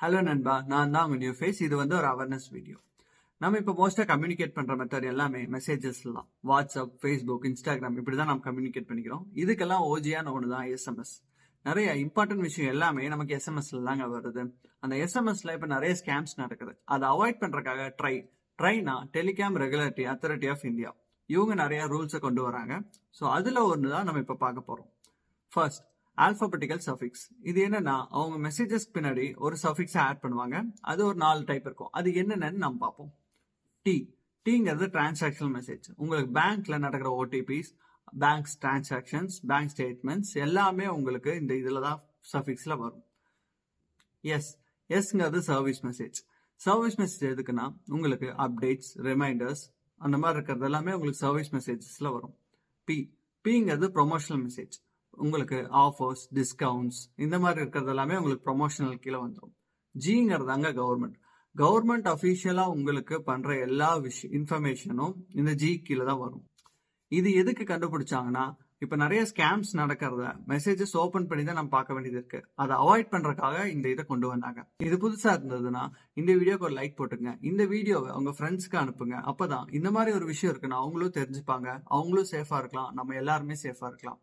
Hello நண்பா, நான் தான் உங்க நியூ ஃபேஸ். இது வந்து ஒரு அவேர்னஸ் வீடியோ. நம்ம இப்போ மோஸ்ட்டாக கம்யூனிகேட் பண்ணுற மெத்தட் எல்லாமே மெசேஜஸ்லாம். வாட்ஸ்அப், ஃபேஸ்புக், இன்ஸ்டாகிராம் இப்படி தான் நம்ம கம்யூனிகேட் பண்ணிக்கிறோம். இதுக்கெல்லாம் ஓஜியான ஒன்று தான் எஸ்எம்எஸ். நிறைய இம்பார்ட்டன்ட் விஷயம் எல்லாமே நமக்கு எஸ்எம்எஸ்ல தாங்க வருது. அந்த எஸ்எம்எஸ்ல இப்போ நிறைய ஸ்கேம்ஸ் நடக்குது. அதை அவாய்ட் பண்ணுறதுக்காக ட்ரைனா telecom regulatory authority of India இவங்க நிறைய ரூல்ஸை கொண்டு வராங்க. ஸோ அதில் ஒன்று தான் நம்ம இப்போ பார்க்க போகிறோம். First, alphabetical suffix. இது என்னன்னா அவங்க மெசேஜஸ்க்கு பின்னாடி ஒரு சஃபிக்ஸை ஆட் பண்ணுவாங்க. அது ஒரு 4 டைப் இருக்கும். அது என்னென்னு நம்ம பார்ப்போம். டீங்கிறது டிரான்சாக்ஷனல் மெசேஜ். உங்களுக்கு பேங்க்ல நடக்கிற OTPs, bank transactions, bank statements எல்லாமே உங்களுக்கு இந்த இதில் தான் சஃபிக்ஸ்ல வரும். எஸ்ங்கிறது சர்வீஸ் மெசேஜ். சர்வீஸ் மெசேஜ் எதுக்குன்னா உங்களுக்கு அப்டேட்ஸ், ரிமைண்டர்ஸ் அந்த மாதிரி இருக்கிறது எல்லாமே உங்களுக்கு சர்வீஸ் மெசேஜஸ்ல வரும். பிங்கிறது ப்ரொமோஷனல் மெசேஜ். உங்களுக்கு ஆஃபர்ஸ், டிஸ்கவுண்ட்ஸ் இந்த மாதிரி இருக்கிறது எல்லாமே உங்களுக்கு ப்ரொமோஷனல் கீழே வந்துடும். ஜிங்கிறதாங்க கவர்மெண்ட் அஃபீஷியலா உங்களுக்கு பண்ற எல்லா இன்ஃபர்மேஷனும் இந்த ஜி கீழே தான் வரும். இது எதுக்கு கண்டுபிடிச்சாங்கன்னா இப்ப நிறைய ஸ்கேம்ஸ் நடக்கிறத மெசேஜஸ் ஓபன் பண்ணி தான் நம்ம பார்க்க வேண்டியது இருக்கு. அதை அவாய்ட் பண்றதுக்காக இந்த இதை கொண்டு வந்தாங்க. இது புதுசா இருந்ததுன்னா இந்த வீடியோக்கு ஒரு லைக் போட்டுங்க. இந்த வீடியோவை அவங்க ஃப்ரெண்ட்ஸ்க்கு அனுப்புங்க. அப்பதான் இந்த மாதிரி ஒரு விஷயம் இருக்குன்னா அவங்களும் தெரிஞ்சுப்பாங்க, அவங்களும் சேஃபா இருக்கலாம், நம்ம எல்லாருமே சேஃபா இருக்கலாம்.